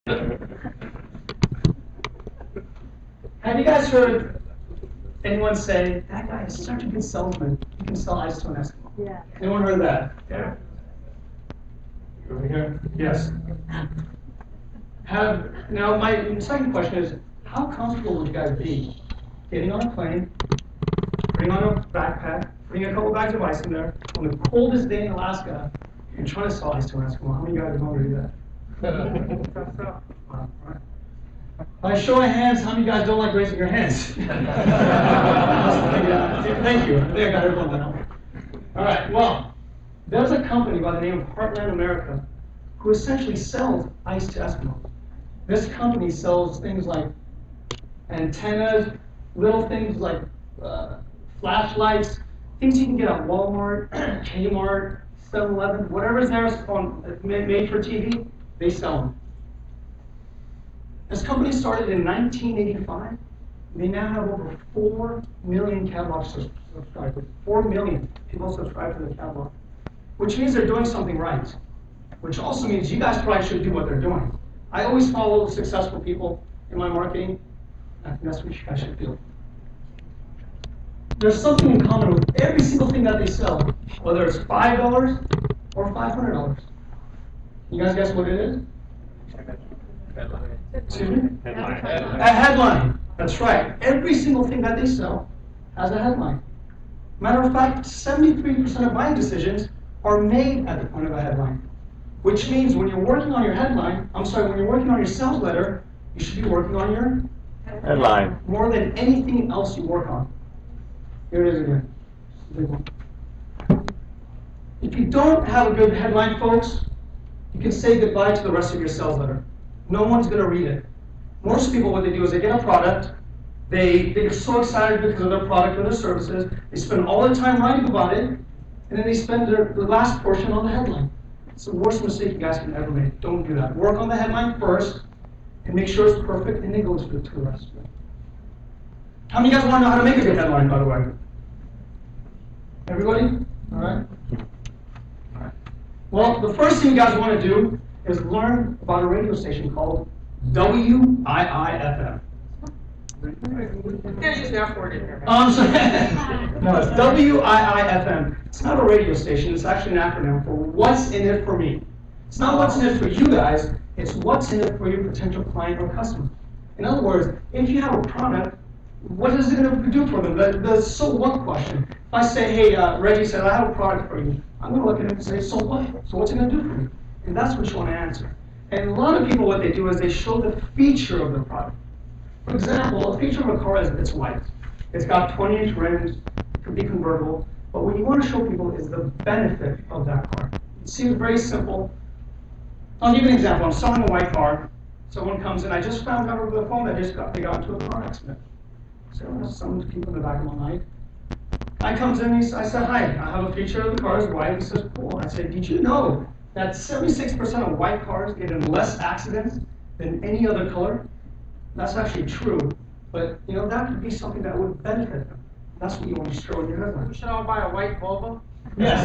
Have you guys heard anyone say, that guy is such a good salesman, he can sell ice to an Eskimo? Yeah. Anyone heard that? Yeah. Over here? Yes. Now, my second question is, how comfortable would you guys be getting on a plane, putting on a backpack, putting a couple bags of ice in there, on the coldest day in Alaska, and trying to sell ice to an Eskimo? How many of you guys are willing to do that? By show of hands, how many of you guys don't like raising your hands? Thank you. I think I got everyone now. All right, well, there's a company by the name of Heartland America who essentially sells ice to Eskimos. This company sells things like antennas, little things like flashlights, things you can get at Walmart, Kmart, 7-Eleven, whatever's there made for TV, they sell them. This company started in 1985. They now have over 4 million catalog subscribers. 4 million people subscribe to the catalog, which means they're doing something right, which also means you guys probably should do what they're doing. I always follow successful people in my marketing. I think that's what you guys should do. There's something in common with every single thing that they sell, whether it's $5 or $500. You guys guess what it is? Excuse me? Headline. A headline. That's right. Every single thing that they sell has a headline. Matter of fact, 73% of buying decisions are made at the point of a headline. Which means when you're working on your headline, when you're working on your sales letter, you should be working on your Headline. more than anything else you work on. Here it is again. Big one. If you don't have a good headline, folks, you can say goodbye to the rest of your sales letter. No one's going to read it. Most people, what they do is they get a product, they're so excited because of their product or their services, they spend all their time writing about it, and then they spend the last portion on the headline. It's the worst mistake you guys can ever make. Don't do that. Work on the headline first, and make sure it's perfect, and then go to the rest of it. How many of you guys want to know how to make a good headline, by the way? Everybody? All right? All right. Well, the first thing you guys want to do is learn about a radio station called WIIFM. You can't use that word in here. I'm sorry. No, it's WIIFM. It's not a radio station. It's actually an acronym for What's in It for Me. It's not what's in it for you guys. It's what's in it for your potential client or customer. In other words, if you have a product, what is it going to do for them? The so what question. If I say, hey, Reggie said, I have a product for you, I'm going to look at him and say, so what? So what's it going to do for you? And that's what you want to answer. And a lot of people, what they do is they show the feature of the product. For example, a feature of a car is it's white. It's got 20-inch rims, it could be convertible. But what you want to show people is the benefit of that car. It seems very simple. I'll give you an example. I'm selling a white car. Someone comes in. I just found out over the phone that they got into a car accident. So some people in the back of my mind. Guy comes in. I said, hi. I have a feature of the car is white. He says, cool. I said, did you know that 76% of white cars get in less accidents than any other color? That's actually true, but that could be something that would benefit them. That's what you want to show in your headline. We should all buy a white Volvo. Yes.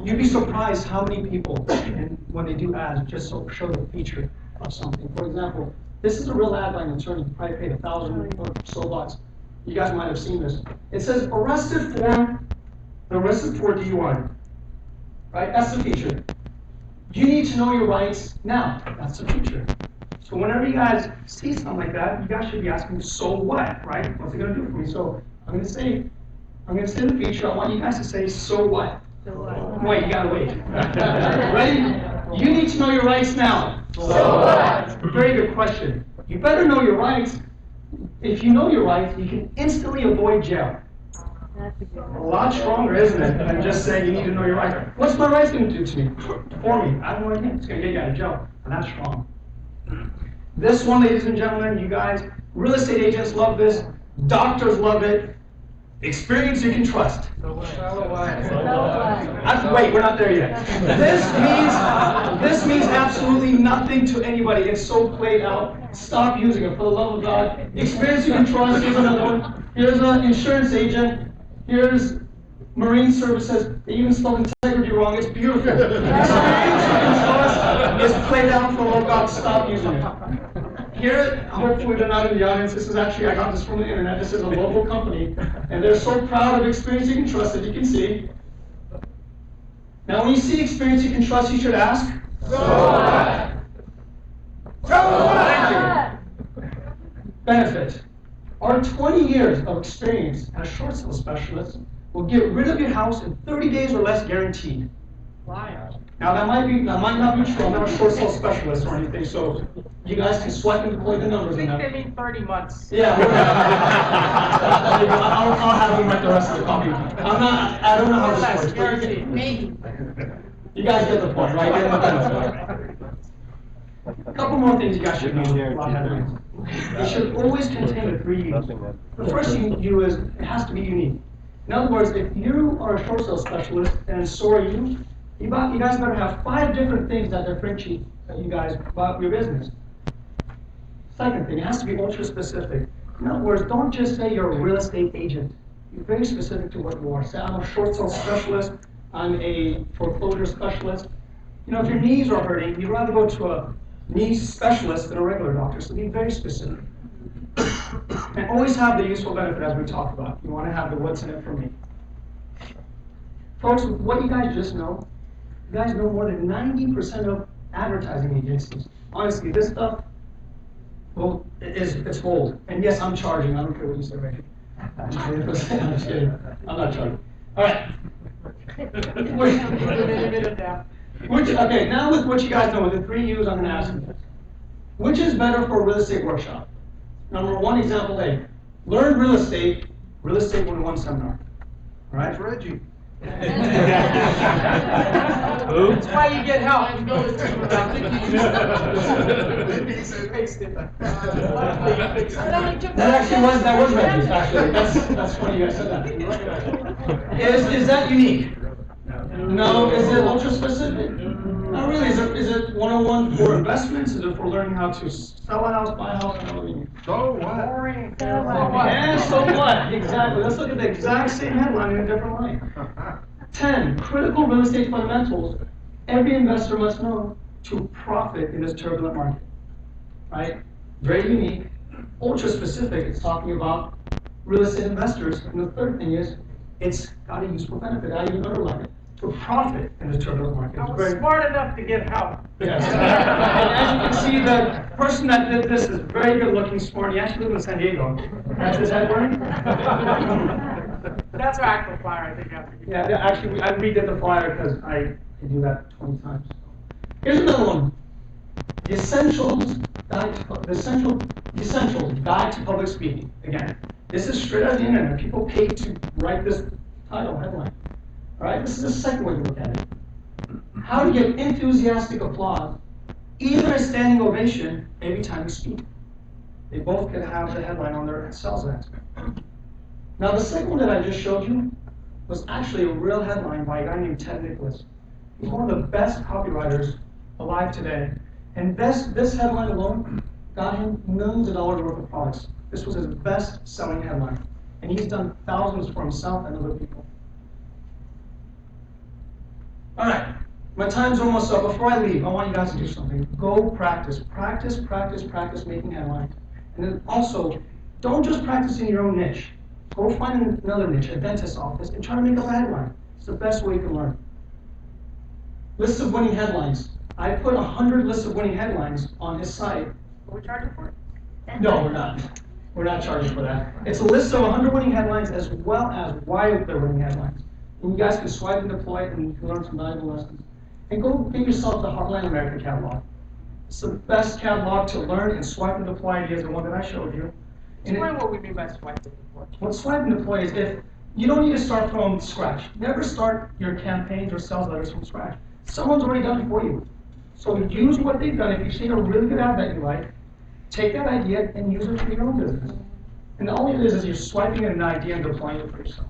You'd be surprised how many people, when they do ads, just show the feature of something. For example, this is a real ad by an attorney. You probably paid $1,000 or so bucks. You guys might have seen this. It says arrested for DUI. Right? That's the feature. You need to know your rights now. That's the feature. So whenever you guys see something like that, you guys should be asking, so what? Right? What's it going to do for me? So I'm going to say the feature. I want you guys to say, so what? So what? Wait, you gotta wait. Ready? You need to know your rights now. So what? Very good question. You better know your rights. If you know your rights, you can instantly avoid jail. That's a good A one. lot stronger, isn't it, than just saying you need to know your rights. What's my rights going to do to me? For me? I don't know anything. It's going to get you out of jail. And that's strong. This one, ladies and gentlemen, you guys, real estate agents love this. Doctors love it. Experience you can trust. So what? Wait, we're not there yet. This means absolutely nothing to anybody. It's so played out. Stop using it, for the love of God. Experience you can trust is another one. Here's an insurance agent. Here's marine services. They even spelled integrity wrong. It's beautiful. It's played out for oh God, stop using it. Here, hopefully they're not in the audience. This is actually, I got this from the internet. This is a local company, and they're so proud of experience you can trust, as you can see. Now, when you see experience you can trust, you should ask, so what? So what? Benefit. Our 20 years of experience as short sale specialists will get rid of your house in 30 days or less, guaranteed. Now that might not be true. I'm not a short sale specialist or anything, so you guys can swipe and deploy the numbers. I think they mean 30 months. Yeah, I'll have them write the rest of the copy. I don't know how this works. Guaranteed. Maybe. You guys get the point, right? A couple more things you guys should know about headlines. It should always contain the 3 U's. The first U is it has to be unique. In other words, if you are a short sale specialist and so are you, you guys better have 5 different things that differentiate you guys about your business. Second thing, it has to be ultra specific. In other words, don't just say you're a real estate agent. You're very specific to what you are. Say, I'm a short sale specialist. I'm a foreclosure specialist. You know, if your knees are hurting, you'd rather go to a knee specialist than a regular doctor. So be very specific. And always have the useful benefit, as we talked about. You want to have the what's in it for me. Folks, what you guys just know, you guys know more than 90% of advertising agencies. Honestly, this stuff, well, it's gold. And yes, I'm charging. I don't care what you say right here. I'm just kidding. I'm not charging. All right. Okay, now with what you guys know, with the 3 U's, I'm going to ask you this. Which is better for a real estate workshop? Number 1, example A. Learn real estate 101 seminar. All right? Reggie. That's why you get help. That was Reggie's, actually. That's funny you guys said that. Is that unique? No. Is it ultra specific? Not really. Is it 101 for investments? Is it for learning how to sell a house, buy a house? So what? Yeah, so what? Exactly. Let's look at the exact same headline in a different light. 10 critical real estate fundamentals every investor must know to profit in this turbulent market. Right? Very unique. Ultra specific. It's talking about real estate investors. And the third thing is, it's got a useful benefit. I even underline it. To profit in the turbulent market. I was smart enough to get help. Yes. And as you can see, the person that did this is very good looking, smart. He actually lives in San Diego. That's his headline? That's our actual flyer, I think. Yeah, actually, I redid the flyer because I do that 20 times. Here's another one. The Essentials Guide to Public Speaking. Again, this is straight out of the internet. People pay to write this title, headline. All right, this is the second way to look at it. How to get enthusiastic applause, even a standing ovation, every time you speak. They both could have the headline on their sales ads. Now, the second one that I just showed you was actually a real headline by a guy named Ted Nicholas. He's one of the best copywriters alive today. And this headline alone got him millions of dollars worth of products. This was his best-selling headline. And he's done thousands for himself and other people. All right, my time's almost up. Before I leave, I want you guys to do something. Go practice. Practice making headlines. And then also, don't just practice in your own niche. Go find another niche, a dentist's office, and try to make up a headline. It's the best way you can learn. Lists of winning headlines. I put 100 lists of winning headlines on his site. Are we charging for it? No, we're not. We're not charging for that. It's a list of 100 winning headlines as well as why they're winning headlines. And you guys can swipe and deploy it, and you can learn some valuable lessons. And go get yourself the Heartland America catalog. It's the best catalog to learn and swipe and deploy ideas, the one that I showed you. Explain what we mean by swipe and deploy. What swipe and deploy is if you don't need to start from scratch. Never start your campaigns or sales letters from scratch. Someone's already done it for you. So use what they've done. If you see a really good ad that you like, take that idea and use it for your own business. And all it is you're swiping an idea and deploying it for yourself.